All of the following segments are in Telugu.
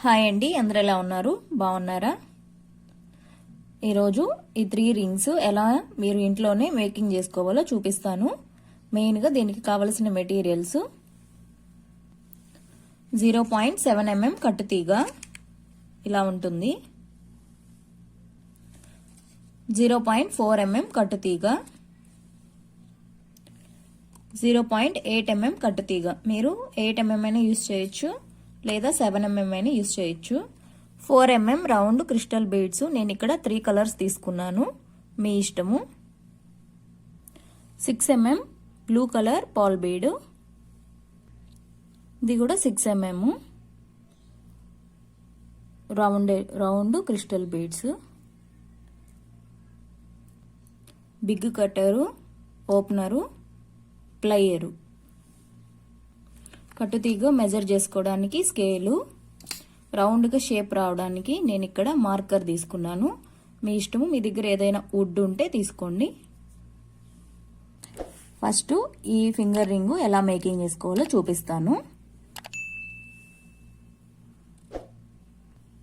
హాయ్ అండి, అందరూ ఎలా ఉన్నారు? బాగున్నారా? ఈరోజు ఈ 3 రింగ్స్ ఎలా మీరు ఇంట్లోనే మేకింగ్ చేసుకోవాలో చూపిస్తాను. మెయిన్గా దీనికి కావలసిన మెటీరియల్స్ 0.7 mm కట్టుతీగ ఇలా ఉంటుంది, 0.4 mm కట్టుతీగ, 0.8 mm కట్టుతీగ. మీరు 8 mm అయినా యూజ్ చేయొచ్చు లేదా 7 mm అయినా యూజ్ చేయొచ్చు. 4 mm రౌండ్ క్రిస్టల్ బీడ్స్. నేను ఇక్కడ 3 కలర్స్ తీసుకున్నాను, మీ ఇష్టము. 6 mm blue colour pearl bead, ఇది కూడా 6 mm round crystal beads. Big cutter, opener, plier. కట్టుతీగ మెజర్ చేసుకోవడానికి స్కేలు, రౌండ్గా షేప్ రావడానికి నేను ఇక్కడ మార్కర్ తీసుకున్నాను. మీ ఇష్టము, మీ దగ్గర ఏదైనా వుడ్ ఉంటే తీసుకోండి. ఫస్ట్ ఈ ఫింగర్ రింగ్ ఎలా మేకింగ్ చేసుకోవాలో చూపిస్తాను.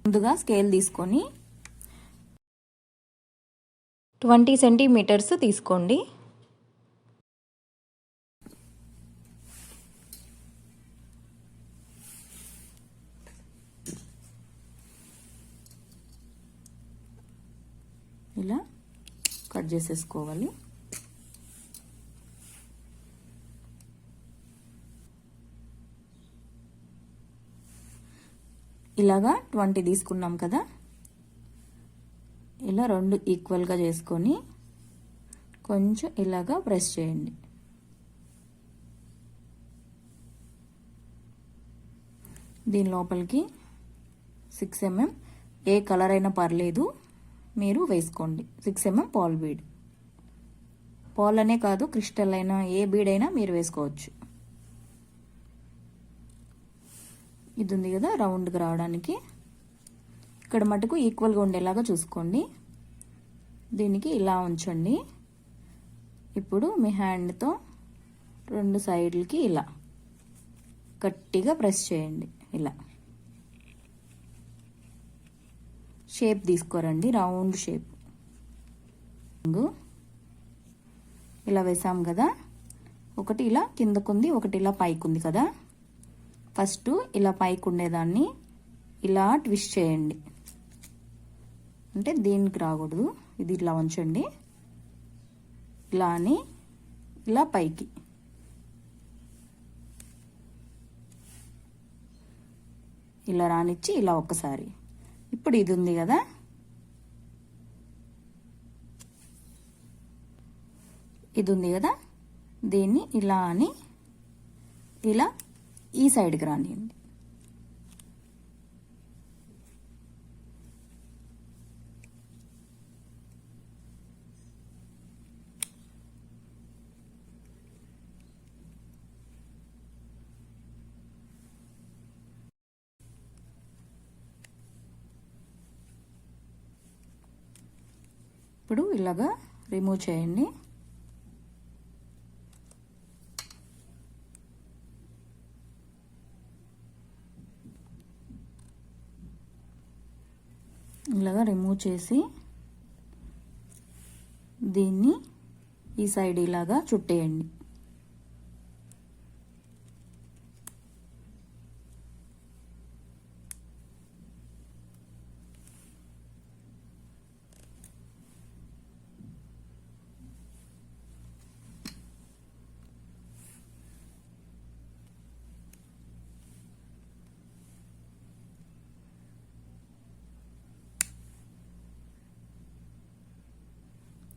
ముందుగా స్కేల్ తీసుకొని 20 సెంటీమీటర్స్ తీసుకోండి. ఇలా కట్ చేసేసుకోవాలి. ఇలాగా 20 తీసుకున్నాం కదా, ఇలా రెండు ఈక్వల్గా చేసుకొని కొంచెం ఇలాగా ప్రెస్ చేయండి. దీని లోపలికి 6 mm ఏ కలర్ అయినా పర్లేదు, మీరు వేసుకోండి. 6 mm పాల్ బీడ్, పాల్ అనే కాదు క్రిస్టల్ అయినా ఏ బీడ్ అయినా మీరు వేసుకోవచ్చు. ఇది ఉంది కదా రౌండ్గా రావడానికి, ఇక్కడ మటుకు ఈక్వల్గా ఉండేలాగా చూసుకోండి. దీనికి ఇలా ఉంచండి. ఇప్పుడు మీ హ్యాండ్తో రెండు సైడ్లకి ఇలా గట్టిగా ప్రెస్ చేయండి. ఇలా షేప్ తీసుకోరండి, రౌండ్ షేప్. ఇలా వేసాం కదా, ఒకటి ఇలా కిందకుంది, ఒకటి ఇలా పైకుంది కదా. ఫస్ట్ ఇలా పైకి ఉండేదాన్ని ఇలా ట్విస్ట్ చేయండి, అంటే దీనికి రాకూడదు, ఇది ఇట్లా ఉంచండి. ఇలా అని ఇలా పైకి, ఇలా రానిచ్చి ఇలా ఒక్కసారి. ఇప్పుడు ఇది ఉంది కదా, ఇది ఉంది కదా, దీన్ని ఇలా అని ఇలా ఈ సైడ్కి రానియండి. ఇప్పుడు ఇలాగా రిమూవ్ చేయండి. ఇలాగా రిమూవ్ చేసి దీన్ని ఈ సైడ్ ఇలాగా చుట్టేయండి.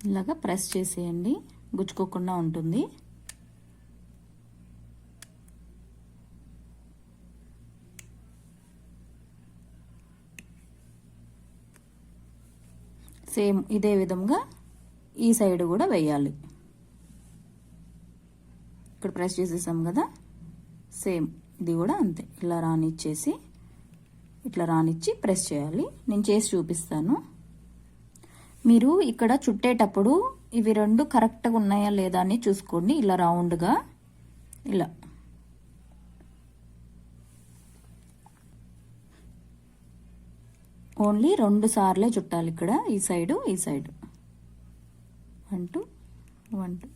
ఇలాగా ప్రెస్ చేసేయండి, గుచ్చుకోకుండా ఉంటుంది. సేమ్ ఇదే విధంగా ఈ సైడ్ కూడా వేయాలి. ఇక్కడ ప్రెస్ చేసేసాం కదా, సేమ్ ఇది కూడా అంతే. ఇలా రానిచ్చేసి ఇట్లా రానిచ్చి ప్రెస్ చేయాలి. నేను చేసి చూపిస్తాను. మీరు ఇక్కడ చుట్టేటప్పుడు ఇవి రెండు కరెక్ట్గా ఉన్నాయా లేదా అని చూసుకోండి. ఇలా రౌండ్గా ఇలా ఓన్లీ 2 సార్లే చుట్టాలి ఇక్కడ, ఈ సైడు ఈ సైడు. 1 2 1 2.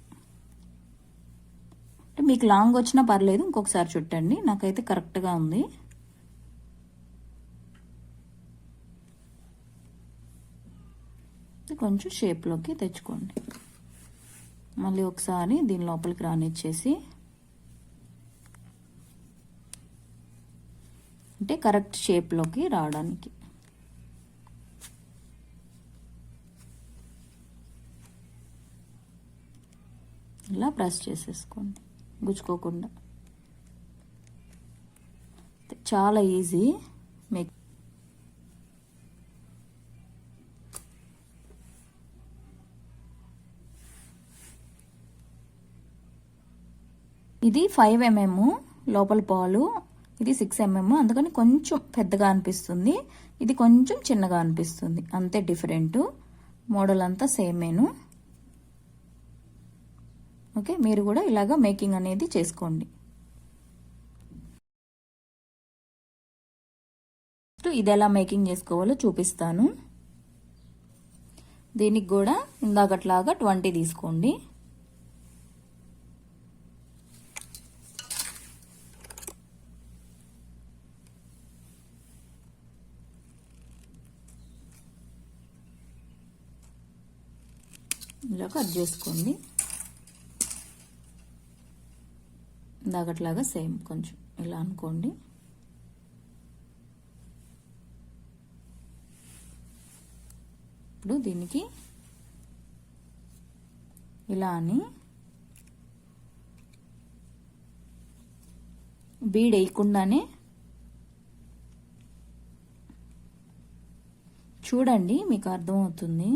అంటే మీకు లాంగ్ వచ్చినా పర్లేదు, ఇంకొకసారి చుట్టండి. నాకైతే కరెక్ట్గా ఉంది. కొంచెం షేప్లోకి తెచ్చుకోండి. మళ్ళీ ఒకసారి దీని లోపలికి రానిచ్చేసి, అంటే కరెక్ట్ షేప్లోకి రావడానికి ఇలా ప్రెస్ చేసేసుకోండి గుచ్చుకోకుండా. చాలా ఈజీ. మీకు ఇది 5 mm లోపల పాలు, ఇది 6 mm, అందుకని కొంచెం పెద్దగా అనిపిస్తుంది, ఇది కొంచెం చిన్నగా అనిపిస్తుంది, అంతే డిఫరెంట్. మోడల్ అంతా సేమేను. ఓకే, మీరు కూడా ఇలాగా మేకింగ్ అనేది చేసుకోండి. ఇది ఎలా మేకింగ్ చేసుకోవాలో చూపిస్తాను. దీనికి కూడా ఇందాకట్లాగా 20 తీసుకోండి. ఇలా కట్ చేసుకోండి. ఇందాకట్లాగా సేమ్ కొంచెం ఇలా అనుకోండి. ఇప్పుడు దీనికి ఇలా అని బీడ్ వేయకుండానే చూడండి, మీకు అర్థమవుతుంది.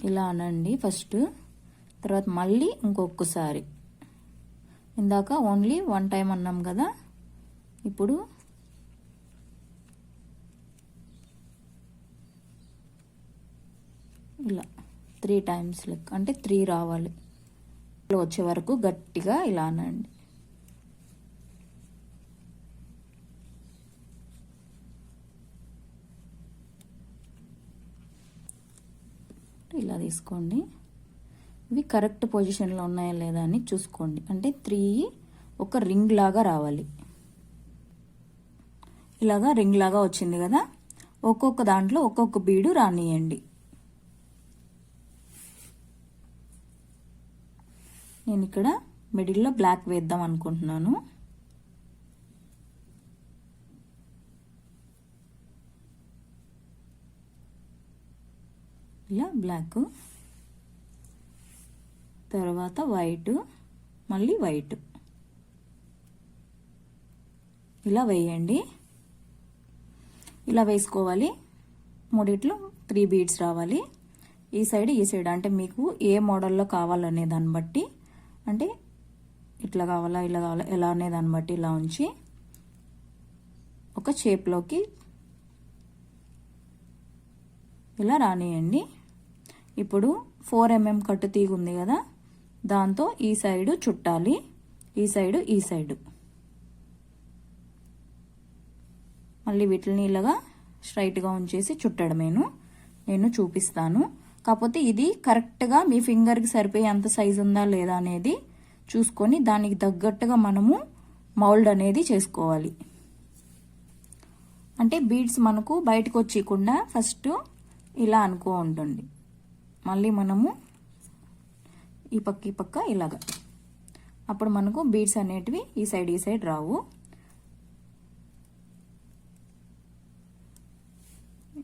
ఇలా అనండి ఫస్ట్, తర్వాత మళ్ళీ ఇంకొకసారి. ఇందాక ఓన్లీ 1 టైం అన్నాం కదా, ఇప్పుడు ఇలా 3 టైమ్స్ లెక్క, అంటే 3 రావాలి. వచ్చే వరకు గట్టిగా ఇలా అనండి. ఇలా తీసుకోండి. ఇవి కరెక్ట్ పొజిషన్లో ఉన్నాయా లేదా అని చూసుకోండి. అంటే 3 ఒక రింగ్ లాగా రావాలి. ఇలాగా రింగ్ లాగా వచ్చింది కదా, ఒక్కొక్క దాంట్లో ఒక్కొక్క బీడు రానియండి. నేను ఇక్కడ మిడిల్లో బ్లాక్ వేద్దాం అనుకుంటున్నాను. ఇలా బ్లాక్, తర్వాత వైట్, మళ్ళీ వైట్, ఇలా వేయండి. ఇలా వేసుకోవాలి. మూడిట్లో 3 బీడ్స్ రావాలి. ఈ సైడ్ ఈ సైడ్, అంటే మీకు ఏ మోడల్లో కావాలనే దాన్ని బట్టి, అంటే ఇట్లా కావాలా ఇలా కావాలా ఎలా అనే దాన్ని బట్టి ఇలా ఉంచి ఒక షేప్లోకి ఇలా రానియండి. ఇప్పుడు 4 mm కట్టు తీగ ఉంది కదా, దాంతో ఈ సైడు చుట్టాలి, ఈ సైడు ఈ సైడు. మళ్ళీ వీటిని ఇలాగా స్ట్రైట్గా ఉంచేసి చుట్టడమేను. నేను చూపిస్తాను. కాకపోతే ఇది కరెక్ట్గా మీ ఫింగర్కి సరిపోయే అంత సైజు ఉందా లేదా అనేది చూసుకొని దానికి తగ్గట్టుగా మనము మౌల్డ్ అనేది చేసుకోవాలి. అంటే బీడ్స్ మనకు బయటకు వచ్చేయకుండా ఫస్ట్ ఇలా అనుకో ఉంటుంది. మళ్ళీ మనము ఈ పక్క ఇలాగా, అప్పుడు మనకు బీడ్స్ అనేటివి ఈ సైడ్ రావు.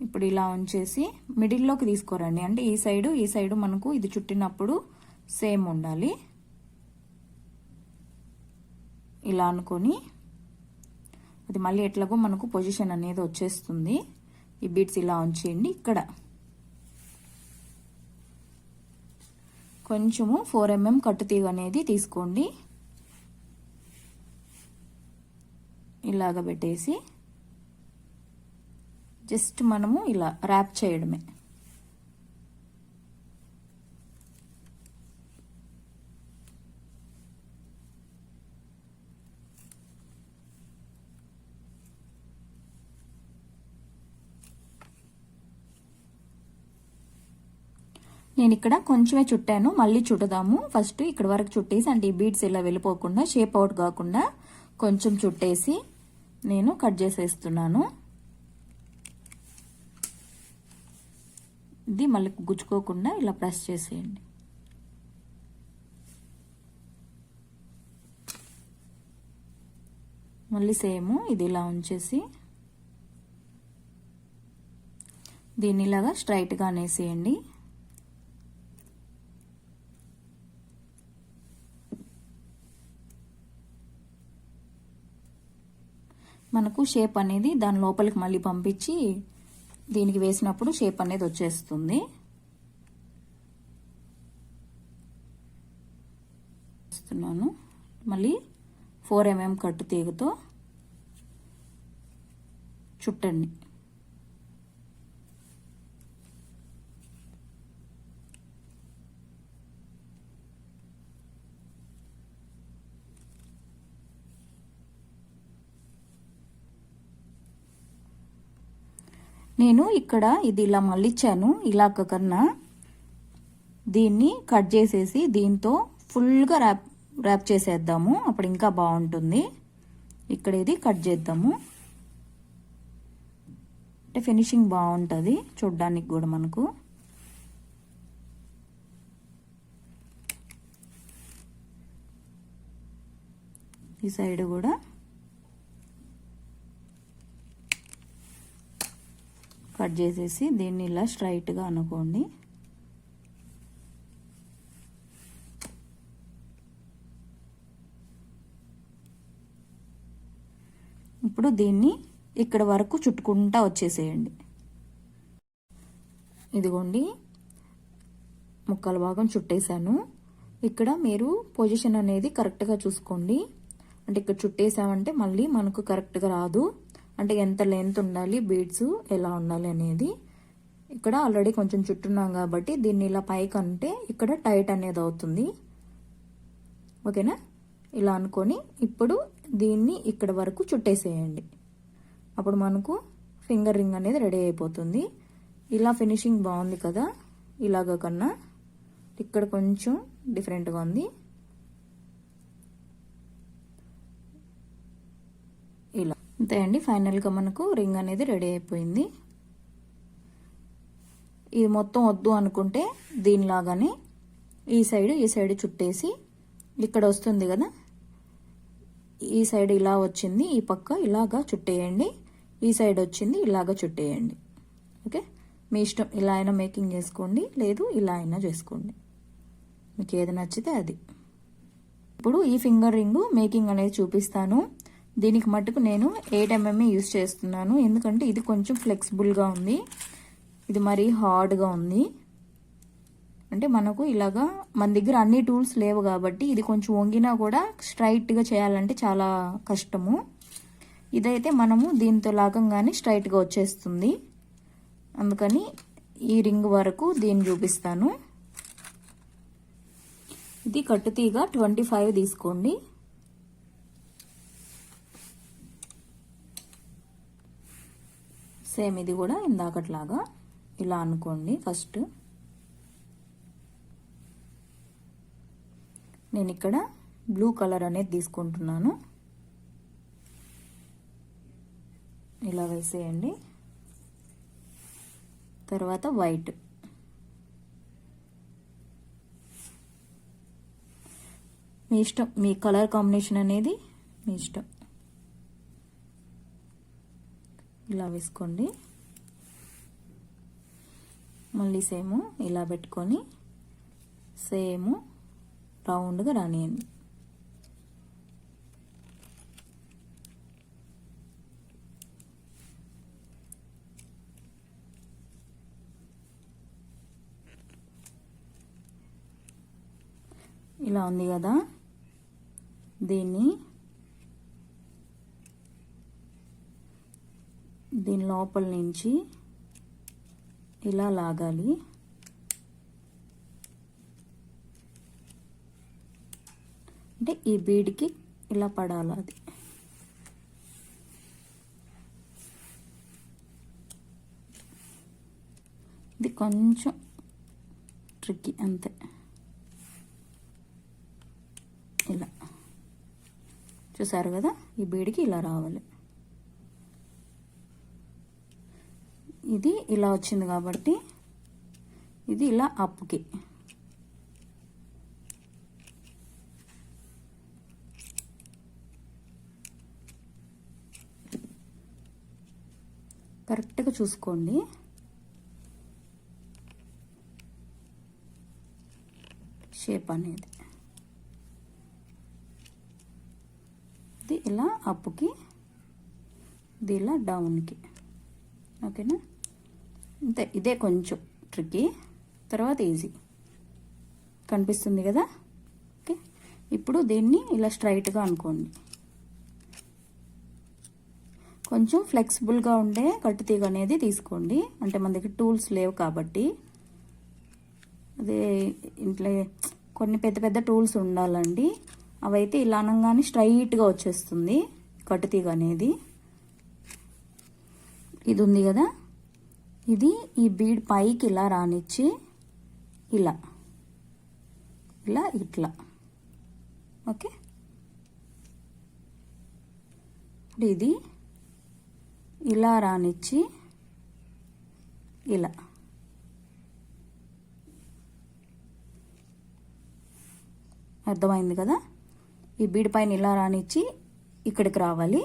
ఇప్పుడు ఇలా ఉంచేసి మిడిల్లోకి తీసుకోరండి. అంటే ఈ సైడు మనకు ఇది చుట్టినప్పుడు సేమ్ ఉండాలి. ఇలా అనుకొని అది మళ్ళీ ఎట్లాగో మనకు పొజిషన్ అనేది వచ్చేస్తుంది. ఈ బీడ్స్ ఇలా ఉంచేయండి. ఇక్కడ కొంచెము 4 mm కట్టు తీగ అనేది తీసుకోండి. ఇలాగ పెట్టేసి జస్ట్ మనము ఇలా ర్యాప్ చేయడమే. నేను ఇక్కడ కొంచెమే చుట్టాను, మళ్ళీ చుట్టుదాము. ఫస్ట్ ఇక్కడ వరకు చుట్టేసి, అంటే ఈ బీడ్స్ ఇలా వెళ్ళిపోకుండా, షేప్ అవుట్ కాకుండా కొంచెం చుట్టేసి నేను కట్ చేసేస్తున్నాను. ఇది మళ్ళీ గుచ్చుకోకుండా ఇలా ప్రెస్ చేసేయండి. మళ్ళీ సేమ్ ఇది ఇలా ఉంచేసి దీన్ని ఇలాగా స్ట్రైట్గా అనేసేయండి. మనకు షేప్ అనేది దాని లోపలికి మళ్ళీ పంపించి దీనికి వేసినప్పుడు షేప్ అనేది వచ్చేస్తుంది. మళ్ళీ 4 mm కట్టు తీగతో చుట్టండి. నేను ఇక్కడ ఇది ఇలా మళ్ళించాను, ఇలా కన్నా దీన్ని కట్ చేసేసి దీంతో ఫుల్గా ర్యాప్ చేసేద్దాము, అప్పుడు ఇంకా బాగుంటుంది. ఇక్కడ ఇది కట్ చేద్దాము, అంటే ఫినిషింగ్ బాగుంటుంది చూడ్డానికి కూడా. మనకు ఈ సైడ్ కూడా కట్ చేసేసి దీన్ని ఇలా స్ట్రైట్గా అనుకోండి. ఇప్పుడు దీన్ని ఇక్కడ వరకు చుట్టుకుంటా వచ్చేసేయండి. ఇదిగోండి ముక్కల భాగం చుట్టేసాను. ఇక్కడ మీరు పొజిషన్ అనేది కరెక్ట్గా చూసుకోండి. అంటే ఇక్కడ చుట్టేసామంటే మళ్ళీ మనకు కరెక్ట్గా రాదు. అంటే ఎంత లెంత్ ఉండాలి, బీడ్స్ ఎలా ఉండాలి అనేది. ఇక్కడ ఆల్రెడీ కొంచెం చుట్టున్నాం కాబట్టి దీన్ని ఇలా పైకి అంటే ఇక్కడ టైట్ అనేది అవుతుంది. ఓకేనా? ఇలా అనుకొని ఇప్పుడు దీన్ని ఇక్కడ వరకు చుట్టేసేయండి. అప్పుడు మనకు ఫింగర్ రింగ్ అనేది రెడీ అయిపోతుంది. ఇలా ఫినిషింగ్ బాగుంది కదా, ఇలాగ కన్నా ఇక్కడ కొంచెం డిఫరెంట్గా ఉంది. ఇలా అంతే అండి. ఫైనల్గా మనకు రింగ్ అనేది రెడీ అయిపోయింది. ఇది మొత్తం వద్దు అనుకుంటే దీనిలాగానే ఈ సైడ్ చుట్టేసి ఇక్కడ వస్తుంది కదా, ఈ సైడ్ ఇలా వచ్చింది, ఈ పక్క ఇలాగా చుట్టేయండి. ఈ సైడ్ వచ్చింది ఇలాగా చుట్టేయండి. ఓకే, మీ ఇష్టం. ఇలా అయినా మేకింగ్ చేసుకోండి, లేదు ఇలా అయినా చేసుకోండి, మీకు ఏది నచ్చితే అది. ఇప్పుడు ఈ ఫింగర్ రింగ్ మేకింగ్ అనేది చూపిస్తాను. దీనికి మట్టుకు నేను 8 mm యూస్ చేస్తున్నాను, ఎందుకంటే ఇది కొంచెం ఫ్లెక్సిబుల్గా ఉంది, ఇది మరీ హార్డ్గా ఉంది. అంటే మనకు ఇలాగా మన దగ్గర అన్ని టూల్స్ లేవు కాబట్టి ఇది కొంచెం వంగినా కూడా స్ట్రైట్గా చేయాలంటే చాలా కష్టము. ఇదైతే మనము దీంతో లాగంగానే స్ట్రైట్గా వచ్చేస్తుంది. అందుకని ఈ రింగ్ వరకు దీన్ని చూపిస్తాను. ఇది కట్టుతీగ 25 తీసుకోండి. సేమ్ ఇది కూడా ఇందాకట్లాగా ఇలా అనుకోండి. ఫస్ట్ నేను ఇక్కడ బ్లూ కలర్ అనేది తీసుకుంటున్నాను, ఇలా వేసేయండి. తర్వాత వైట్, మీ ఇష్టం, మీ కలర్ కాంబినేషన్ అనేది మీ ఇష్టం, ఇలా వేసుకోండి. మళ్ళీ సేమ్ ఇలా పెట్టుకొని సేమ్ రౌండ్గా రానియండి. ఇలా ఉంది కదా, దీన్ని దీని లోపల నుంచి ఇలా లాగాలి. అంటే ఈ బీడ్కి ఇలా పడాలి. అది ఇది కొంచెం ట్రిక్కీ అంతే. ఇలా చూసారు కదా, ఈ బీడ్కి ఇలా రావాలి. ఇది ఇలా వచ్చింది కాబట్టి ఇది ఇలా అప్పుకి. కరెక్ట్గా చూసుకోండి. షేప్ అనేది ఇది ఇలా అప్పుకి, ఇది ఇలా డౌన్కి. ఓకేనా, అంతే. ఇదే కొంచెం ట్రిక్కీ, తర్వాత ఈజీ. కనిపిస్తుంది కదా. ఓకే, ఇప్పుడు దీన్ని ఇలా స్ట్రైట్గా అనుకోండి. కొంచెం ఫ్లెక్సిబుల్గా ఉండే కట్టుతీగ అనేది తీసుకోండి. అంటే మన దగ్గర టూల్స్ లేవు కాబట్టి, అదే ఇంట్లో కొన్ని పెద్ద పెద్ద టూల్స్ ఉండాలండి. అవైతే ఇలా అనగానే స్ట్రైట్గా వచ్చేస్తుంది కట్టుతీగ అనేది. ఇది ఉంది కదా, ఇది ఈ బీడ్ పైకి ఇలా రానిచ్చి ఇలా ఇలా ఇట్లా. ఓకే, ఇప్పుడు ఇది ఇలా రానిచ్చి ఇలా. అర్థమైంది కదా. ఈ బీడ్ పైన ఇలా రానిచ్చి ఇక్కడికి రావాలి,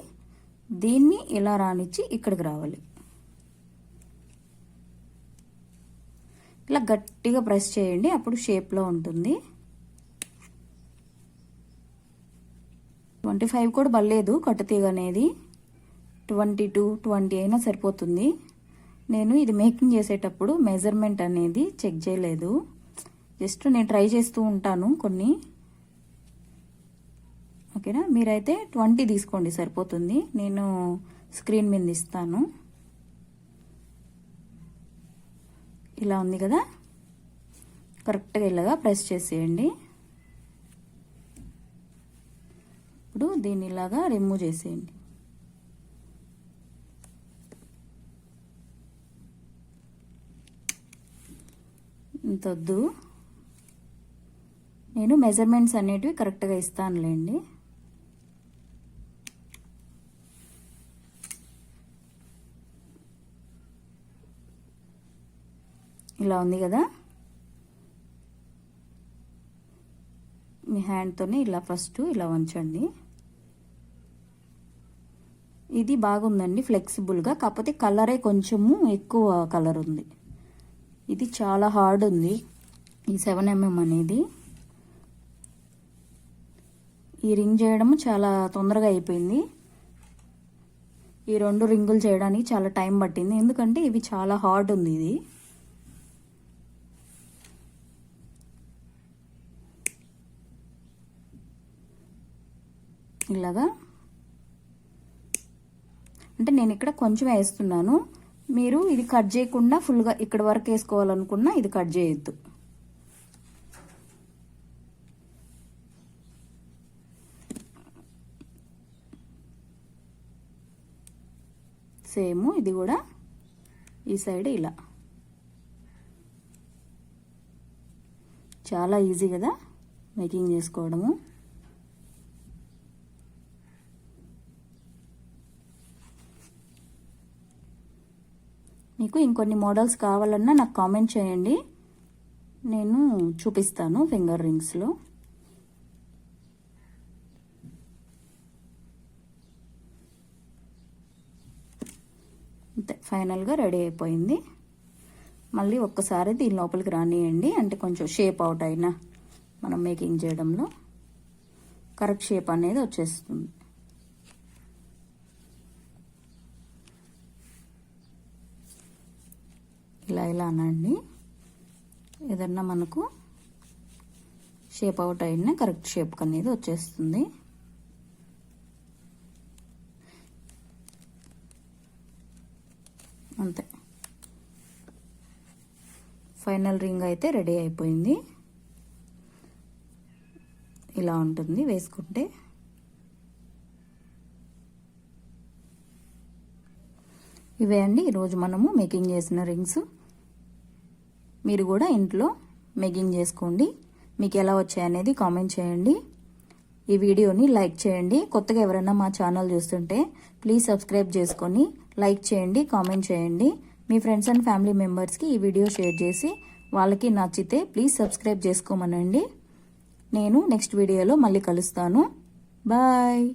దీన్ని ఇలా రానిచ్చి ఇక్కడికి రావాలి. ఇలా గట్టిగా ప్రెస్ చేయండి, అప్పుడు షేప్లో ఉంటుంది. 25 కూడా బలేదు కట్టుతీగ అనేది. 22, 20 అయినా సరిపోతుంది. నేను ఇది మేకింగ్ చేసేటప్పుడు మెజర్మెంట్ అనేది చెక్ చేయలేదు. జస్ట్ నేను ట్రై చేస్తూ ఉంటాను కొన్ని. ఓకేనా, మీరైతే 20 తీసుకోండి సరిపోతుంది. నేను స్క్రీన్ మీద ఇస్తాను. ఇలా ఉంది కదా, కరెక్ట్గా ఇలాగా ప్రెస్ చేసేయండి. ఇప్పుడు దీన్ని ఇలాగా రిమూవ్ చేసేయండి. ఇంతొద్దు, నేను మెజర్మెంట్స్ అనేటివి కరెక్ట్గా ఇస్తానులేండి. ఇలా ఉంది కదా, మీ హ్యాండ్తోనే ఇలా ఫస్ట్ ఇలా వంచండి. ఇది బాగుందండి ఫ్లెక్సిబుల్గా, కాకపోతే కలరే కొంచెము ఎక్కువ కలర్ ఉంది. ఇది చాలా హార్డ్ ఉంది ఈ 7mm అనేది. ఈ రింగ్ చేయడం చాలా తొందరగా అయిపోయింది. ఈ 2 రింగులు చేయడానికి చాలా టైం పట్టింది, ఎందుకంటే ఇవి చాలా హార్డ్ ఉంది. ఇది ఇలాగా, అంటే నేను ఇక్కడ కొంచెం వేస్తున్నాను. మీరు ఇది కట్ చేయకుండా ఫుల్గా ఇక్కడ వరకు వేసుకోవాలనుకున్నా ఇది కట్ చేయొద్దు. సేమ్ ఇది కూడా ఈ సైడ్ ఇలా. చాలా ఈజీ కదా మేకింగ్ చేసుకోవడము. మీకు ఇంకొన్ని మోడల్స్ కావాలన్నా నాకు కామెంట్ చేయండి, నేను చూపిస్తాను ఫింగర్ రింగ్స్లో. అంతే, ఫైనల్గా రెడీ అయిపోయింది. మళ్ళీ ఒక్కసారి దీని లోపలికి రానియండి, అంటే కొంచెం షేప్ అవుట్ అయినా మనం మేకింగ్ చేయడంలో కరెక్ట్ షేప్ అనేది వచ్చేస్తుంది. ఇలా ఇలా అనండి, ఏదన్నా మనకు షేప్ అవుట్ అయినా కరెక్ట్ షేప్ అనేది వచ్చేస్తుంది. అంతే, ఫైనల్ రింగ్ అయితే రెడీ అయిపోయింది. ఇలా ఉంటుంది వేసుకుంటే. ఇవే అండి ఈరోజు మనము మేకింగ్ చేసిన రింగ్స్. మీరు కూడా ఇంట్లో మేకింగ్ చేసుకోండి. మీకు ఎలా వచ్చాయనేది కామెంట్ చేయండి. ఈ వీడియోని లైక్ చేయండి. కొత్తగా ఎవరైనా మా ఛానల్ చూస్తుంటే ప్లీజ్ సబ్స్క్రైబ్ చేసుకొని లైక్ చేయండి, కామెంట్ చేయండి. మీ ఫ్రెండ్స్ అండ్ ఫ్యామిలీ మెంబర్స్కి ఈ వీడియో షేర్ చేసి వాళ్ళకి నచ్చితే ప్లీజ్ సబ్స్క్రైబ్ చేసుకోమనండి. నేను నెక్స్ట్ వీడియోలో మళ్ళీ కలుస్తాను. బాయ్.